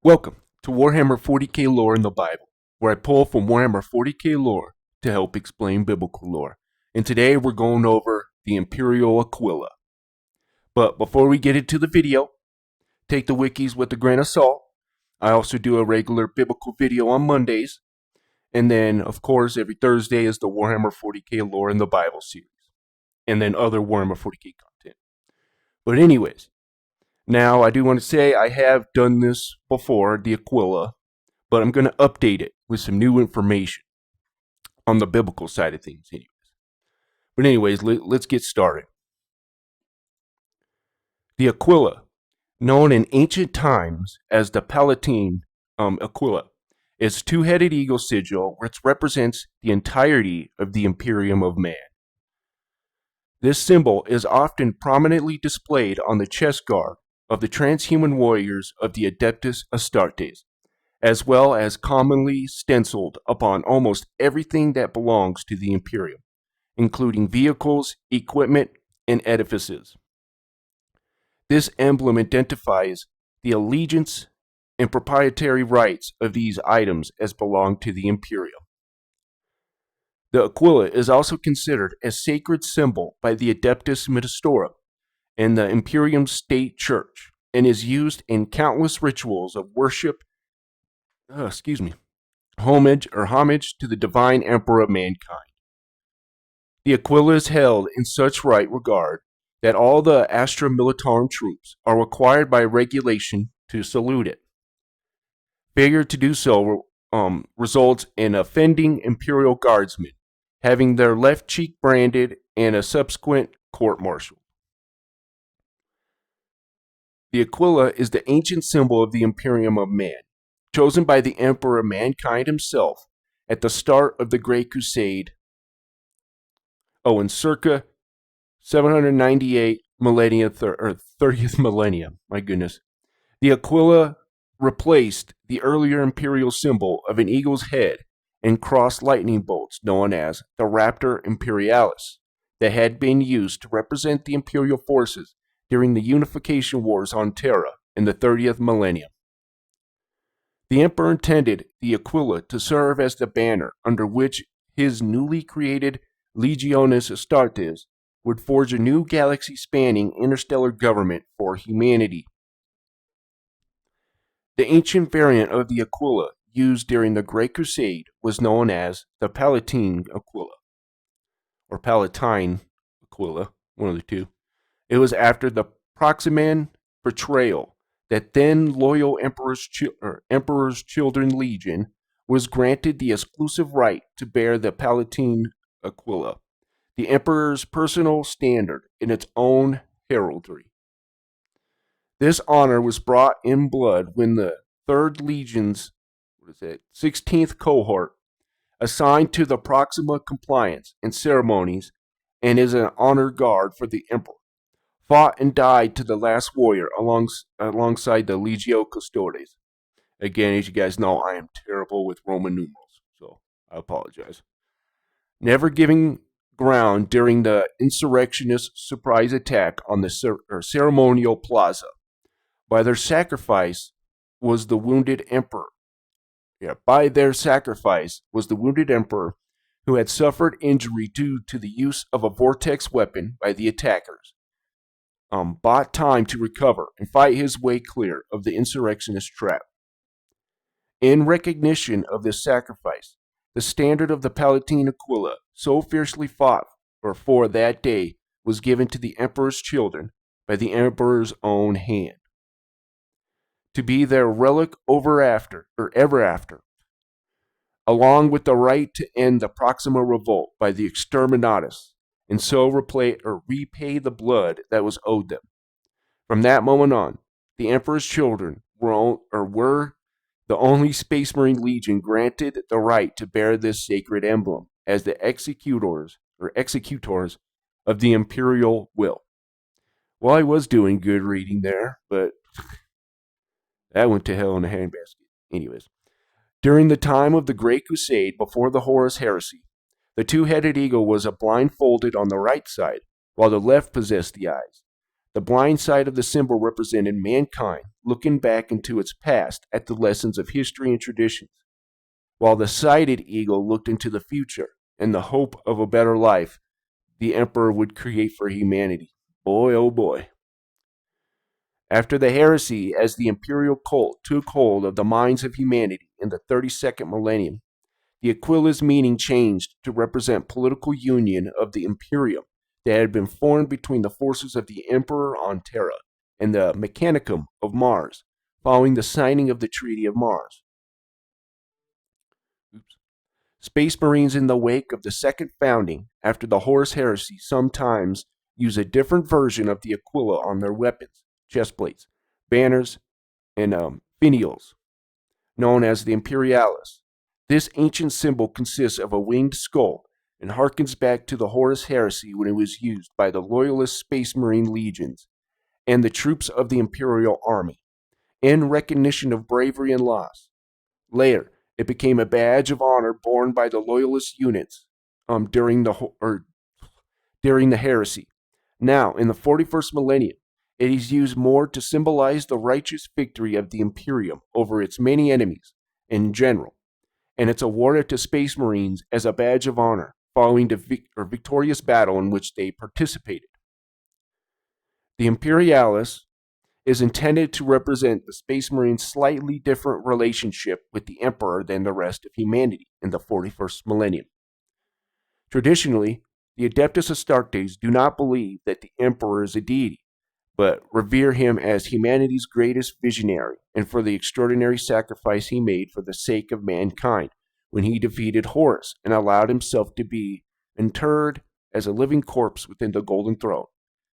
Welcome to Warhammer 40k lore in the Bible, where I pull from Warhammer 40k lore to help explain biblical lore. And today we're going over the Imperial Aquila. But before we get into the video, take the wikis with a grain of salt. I also do a regular biblical video on Mondays. And then, of course, every Thursday is the Warhammer 40k lore in the Bible series. And then other Warhammer 40k content. But anyways, now, I do want to say I have done this before, the Aquila, but I'm going to update it with some new information on the biblical side of things anyways. But anyways, let's get started. The Aquila, known in ancient times as the Palatine Aquila, is a two-headed eagle sigil which represents the entirety of the Imperium of man. This symbol is often prominently displayed on the chest guard of the transhuman warriors of the Adeptus Astartes, as well as commonly stenciled upon almost everything that belongs to the Imperium, including vehicles, equipment, and edifices. This emblem identifies the allegiance and proprietary rights of these items as belong to the Imperium. The Aquila is also considered a sacred symbol by the Adeptus Ministorum in the Imperium State Church, and is used in countless rituals of worship, homage to the divine emperor of mankind. The Aquila is held in such right regard that all the Astra Militarum troops are required by regulation to salute it. Failure to do so results in offending Imperial guardsmen having their left cheek branded and a subsequent court-martial. The Aquila is the ancient symbol of the Imperium of man, chosen by the Emperor of mankind himself at the start of the Great Crusade. In circa 798 millennia, 30th millennium. My goodness. The Aquila replaced the earlier imperial symbol of an eagle's head and crossed lightning bolts known as the Raptor Imperialis that had been used to represent the imperial forces during the unification wars on Terra in the 30th millennium. The emperor intended the Aquila to serve as the banner under which his newly created Legiones Astartes would forge a new galaxy-spanning interstellar government for humanity. The ancient variant of the Aquila used during the Great Crusade was known as the Palatine Aquila, or Palatine Aquila, one of the two. It was after the Proximan betrayal that then loyal Emperor's Children Legion was granted the exclusive right to bear the Palatine Aquila, the Emperor's personal standard in its own heraldry. This honor was brought in blood when the 3rd Legion's 16th cohort, assigned to the Proxima compliance and ceremonies and is an honor guard for the Emperor, fought and died to the last warrior alongside the Legio Custodes. Again, as you guys know, I am terrible with Roman numerals, so I apologize. Never giving ground during the insurrectionist surprise attack on the ceremonial plaza. By their sacrifice was the wounded emperor. Who had suffered injury due to the use of a vortex weapon by the attackers, bought time to recover and fight his way clear of the insurrectionist trap. In recognition of this sacrifice, the standard of the Palatine Aquila, so fiercely fought for that day, was given to the Emperor's children by the Emperor's own hand, to be their relic ever after, along with the right to end the Proxima revolt by the Exterminatus, and so repay the blood that was owed them. From that moment on, the Emperor's children were the only Space Marine Legion granted the right to bear this sacred emblem as the executors of the Imperial will. Well, I was doing good reading there, but that went to hell in a handbasket. Anyways, during the time of the Great Crusade before the Horus Heresy, the two-headed eagle was blindfolded on the right side, while the left possessed the eyes. The blind side of the symbol represented mankind looking back into its past at the lessons of history and traditions, while the sighted eagle looked into the future and the hope of a better life the emperor would create for humanity. Boy, oh boy. After the heresy, as the imperial cult took hold of the minds of humanity in the 32nd millennium, the Aquila's meaning changed to represent political union of the Imperium that had been formed between the forces of the Emperor on Terra and the Mechanicum of Mars, following the signing of the Treaty of Mars. Space Marines in the wake of the second founding after the Horus Heresy sometimes use a different version of the Aquila on their weapons, chest plates, banners, and finials, known as the Imperialis. This ancient symbol consists of a winged skull and harkens back to the Horus Heresy when it was used by the Loyalist Space Marine legions and the troops of the Imperial Army in recognition of bravery and loss. Later, it became a badge of honor borne by the Loyalist units during the heresy. Now, in the 41st millennium, it is used more to symbolize the righteous victory of the Imperium over its many enemies in general, and it's awarded to Space Marines as a badge of honor following the victorious battle in which they participated. The Imperialis is intended to represent the Space Marines' slightly different relationship with the Emperor than the rest of humanity in the 41st millennium. Traditionally, the Adeptus Astartes do not believe that the Emperor is a deity, but revere him as humanity's greatest visionary and for the extraordinary sacrifice he made for the sake of mankind when he defeated Horus and allowed himself to be interred as a living corpse within the Golden Throne.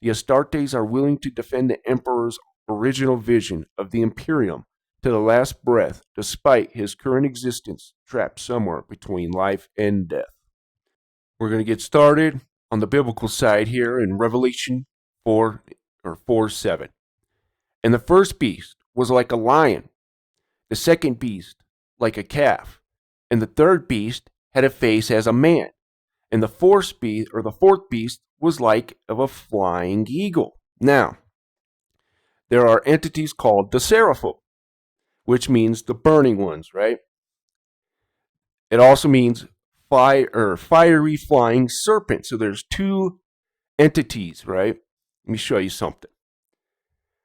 The Astartes are willing to defend the Emperor's original vision of the Imperium to the last breath, despite his current existence trapped somewhere between life and death. We're going to get started on the biblical side here in Revelation 4:7. And the first beast was like a lion, the second beast like a calf, and the third beast had a face as a man, and the fourth beast was like of a flying eagle. Now, there are entities called the seraphim, which means the burning ones, right? It also means fiery flying serpent. So there's two entities, right? Let me show you something.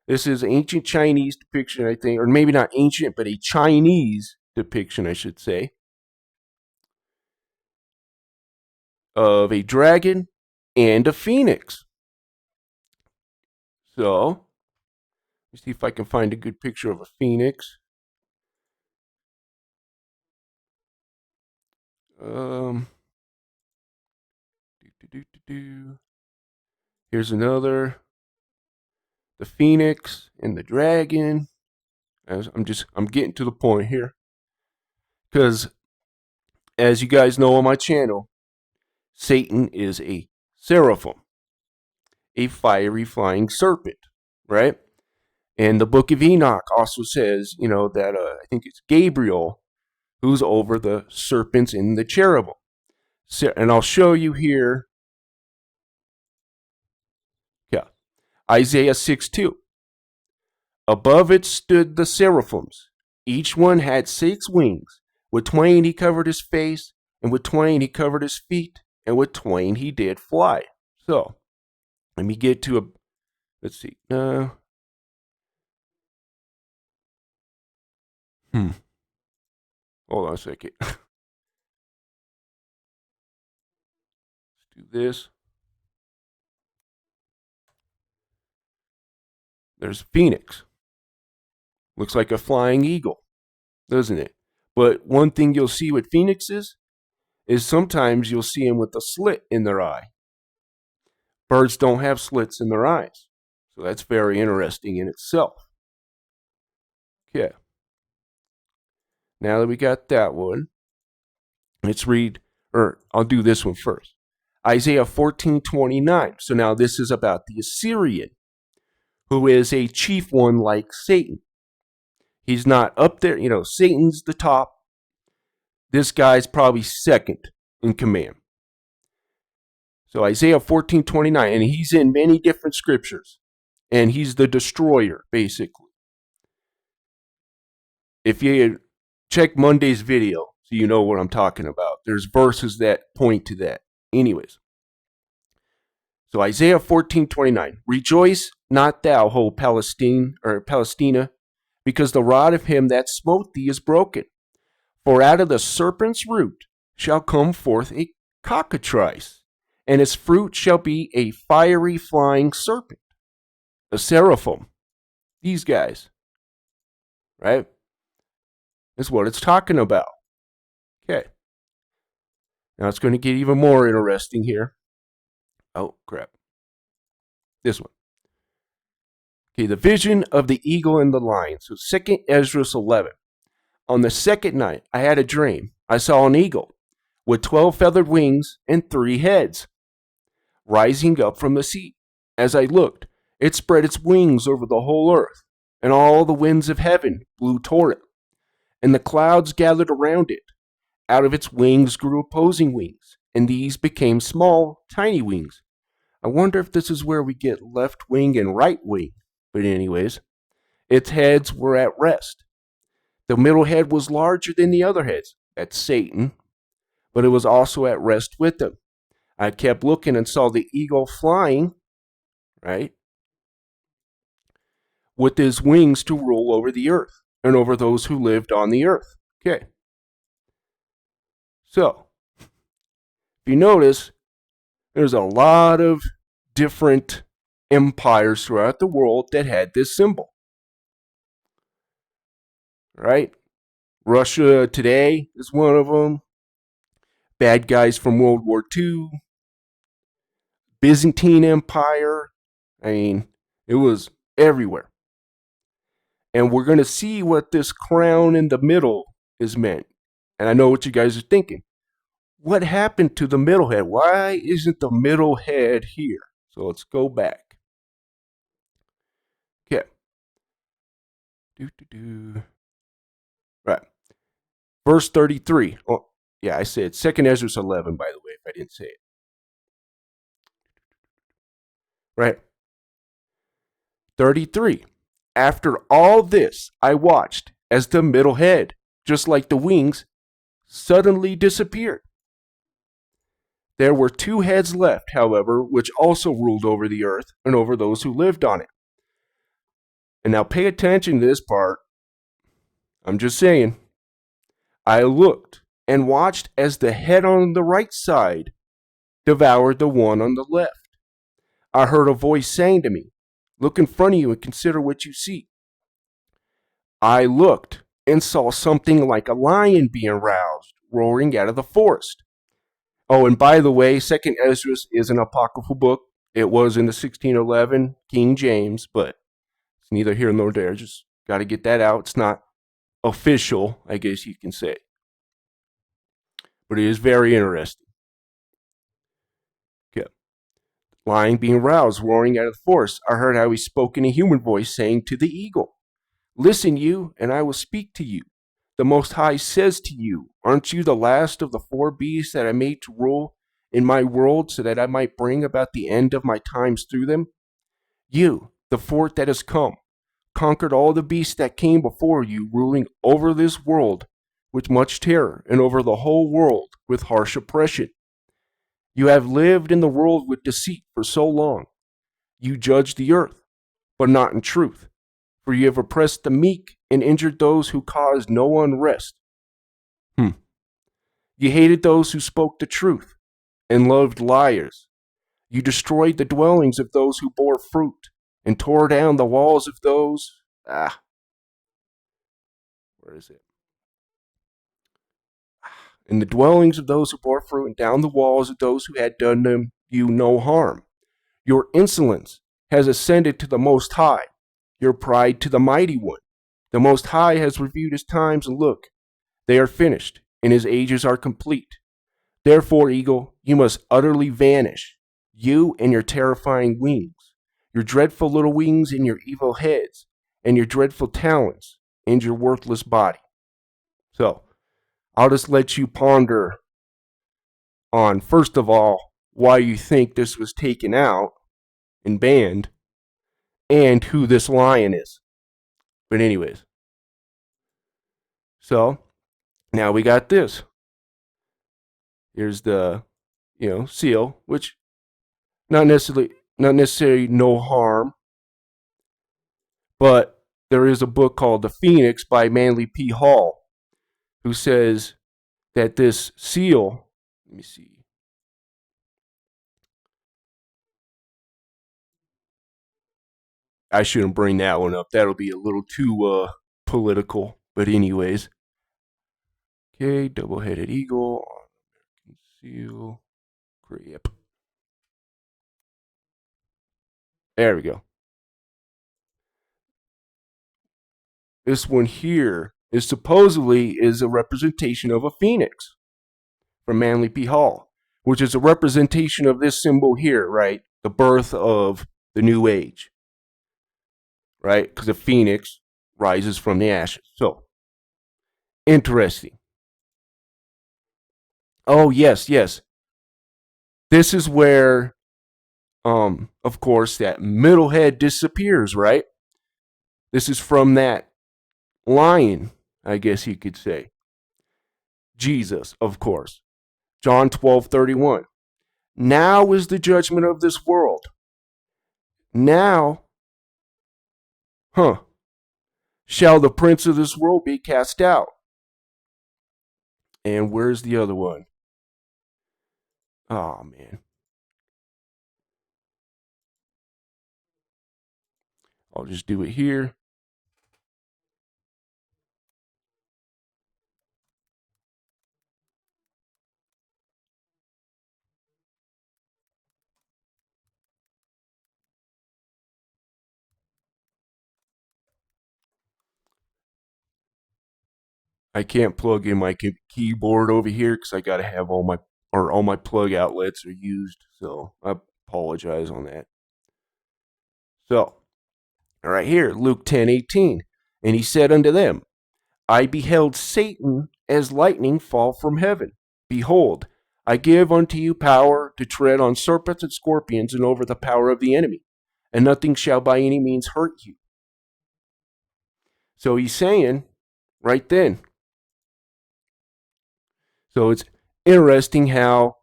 This is ancient Chinese depiction, I think, or maybe not ancient, but a Chinese depiction, I should say, of a dragon and a phoenix. So, let me see if I can find a good picture of a phoenix. Here's another. The phoenix and the dragon. I'm getting to the point here. Because, as you guys know on my channel, Satan is a seraphim, a fiery flying serpent, right? And the book of Enoch also says, that I think it's Gabriel who's over the serpents and the cherubim. And I'll show you here. Yeah. Isaiah 6:2. Above it stood the seraphims. Each one had 6 wings. With twain he covered his face, and with twain he covered his feet, and with twain he did fly. So, let me get to let's see. Hold on a second. Let's do this. There's Phoenix. Looks like a flying eagle, doesn't it? But one thing you'll see with phoenixes is sometimes you'll see them with a slit in their eye. Birds don't have slits in their eyes. So that's very interesting in itself. Okay. Now that we got that one, let's read, or I'll do this one first. Isaiah 14:29. So now this is about the Assyrian, who is a chief one like Satan. He's not up there, Satan's the top. This guy's probably second in command. So Isaiah 14:29, and he's in many different scriptures. And he's the destroyer, basically. If you check Monday's video, so you know what I'm talking about, there's verses that point to that. Anyways. So Isaiah 14:29, rejoice not thou, whole Palestina, because the rod of him that smote thee is broken. For out of the serpent's root shall come forth a cockatrice, and his fruit shall be a fiery flying serpent, a seraphim. These guys, right? That's what it's talking about. Okay. Now it's going to get even more interesting here. Oh, crap. This one. Okay, the vision of the eagle and the lion. So 2 Esdras 11. On the second night, I had a dream. I saw an eagle with 12 feathered wings and 3 heads rising up from the sea. As I looked, it spread its wings over the whole earth, and all the winds of heaven blew toward it, and the clouds gathered around it. Out of its wings grew opposing wings, and these became small, tiny wings. I wonder if this is where we get left wing and right wing. But anyways, its heads were at rest. The middle head was larger than the other heads. That's Satan. But it was also at rest with them. I kept looking and saw the eagle flying, right, with his wings to rule over the earth and over those who lived on the earth. Okay. So, if you notice, there's a lot of different empires throughout the world that had this symbol. Right? Russia today is one of them. Bad guys from World War II. Byzantine Empire. I mean, it was everywhere. And we're going to see what this crown in the middle is meant. And I know what you guys are thinking. What happened to the middle head? Why isn't the middle head here? So let's go back. Okay. Right. Verse 33. Oh, yeah, I said 2 Esdras 11, by the way, if I didn't say it. Right. 33. After all this, I watched as the middle head, just like the wings, suddenly disappeared. There were 2 heads left, however, which also ruled over the earth and over those who lived on it. And now pay attention to this part. I'm just saying. I looked and watched as the head on the right side devoured the one on the left. I heard a voice saying to me, look in front of you and consider what you see. I looked and saw something like a lion being roused, roaring out of the forest. Oh, and by the way, 2nd Esdras is an apocryphal book. It was in the 1611 King James, but it's neither here nor there. Just got to get that out. It's not official, I guess you can say. But it is very interesting. Okay. Lion being roused, roaring out of the forest. I heard how he spoke in a human voice, saying to the eagle, listen, you, and I will speak to you. The Most High says to you, aren't you the last of the 4 beasts that I made to rule in my world so that I might bring about the end of my times through them? You, the 4th that has come, conquered all the beasts that came before you, ruling over this world with much terror and over the whole world with harsh oppression. You have lived in the world with deceit for so long. You judge the earth, but not in truth. For you have oppressed the meek and injured those who caused no unrest. You hated those who spoke the truth and loved liars. You destroyed the dwellings of those who bore fruit and tore down the walls of those. Where is it? In the dwellings of those who bore fruit and down the walls of those who had done them you no harm. Your insolence has ascended to the Most High, your pride to the Mighty One. The Most High has reviewed his times, and look, they are finished, and his ages are complete. Therefore, eagle, you must utterly vanish, you and your terrifying wings, your dreadful little wings and your evil heads, and your dreadful talons, and your worthless body. So, I'll just let you ponder on, first of all, why you think this was taken out and banned, and who this lion is. But anyways, so now we got this. Here's the, seal, which not necessarily no harm, but there is a book called The Phoenix by Manly P. Hall, who says that this seal, let me see. I shouldn't bring that one up. That'll be a little too political. But anyways, okay, double-headed eagle, seal, grip. There we go. This one here is supposedly is a representation of a phoenix from Manly P. Hall, which is a representation of this symbol here, right? The birth of the new age, right? Because the phoenix rises from the ashes. So, interesting. Oh, yes, yes. This is where, of course, that middle head disappears, right? This is from that lion, I guess you could say. Jesus, of course. John 12:31. Now is the judgment of this world. Now, shall the prince of this world be cast out. And where's the other one? Oh, man. I'll just do it here. I can't plug in my keyboard over here because I got to have all my plug outlets are used. So I apologize on that. So, right here, Luke 10:18. And he said unto them, I beheld Satan as lightning fall from heaven. Behold, I give unto you power to tread on serpents and scorpions and over the power of the enemy, and nothing shall by any means hurt you. So he's saying right then. So it's interesting how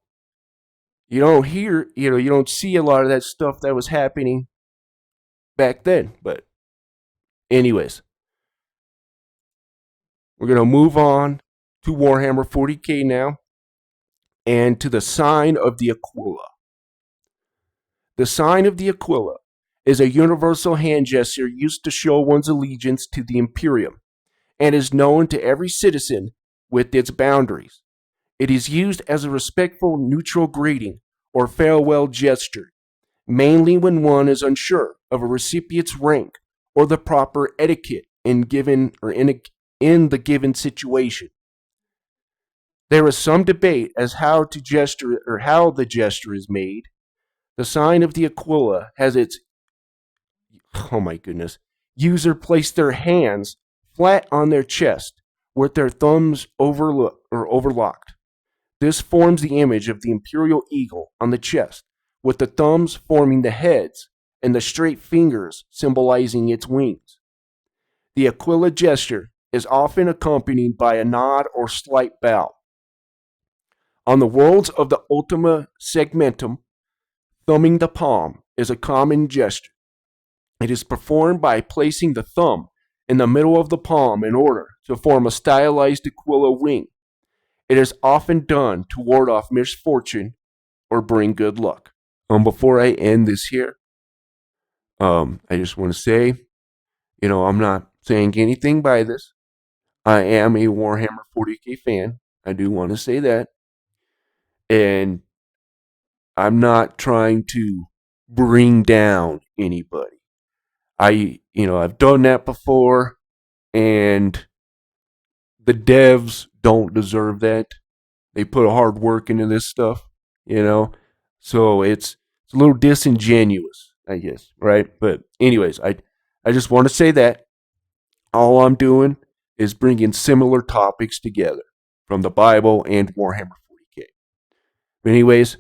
you don't hear, you don't see a lot of that stuff that was happening back then. But anyways, we're going to move on to Warhammer 40K now and to the sign of the Aquila. The sign of the Aquila is a universal hand gesture used to show one's allegiance to the Imperium and is known to every citizen with its boundaries. It is used as a respectful neutral greeting or farewell gesture, mainly when one is unsure of a recipient's rank or the proper etiquette in the given situation. There is some debate as how the gesture is made. The sign of the Aquila has its user place their hands flat on their chest with their thumbs overlocked. This forms the image of the Imperial eagle on the chest, with the thumbs forming the heads and the straight fingers symbolizing its wings. The Aquila gesture is often accompanied by a nod or slight bow. On the worlds of the Ultima Segmentum, thumbing the palm is a common gesture. It is performed by placing the thumb in the middle of the palm in order to form a stylized Aquila wing. It is often done to ward off misfortune or bring good luck. Before I end this here, I just want to say, I'm not saying anything by this. I am a Warhammer 40K fan. I do want to say that. And I'm not trying to bring down anybody. I've done that before, and the devs don't deserve that. They put a hard work into this stuff, so it's a little disingenuous, I guess, right? But anyways, I just want to say that all I'm doing is bringing similar topics together from the Bible and Warhammer 40K. But anyways,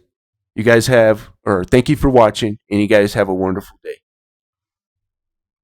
thank you for watching, and you guys have a wonderful day.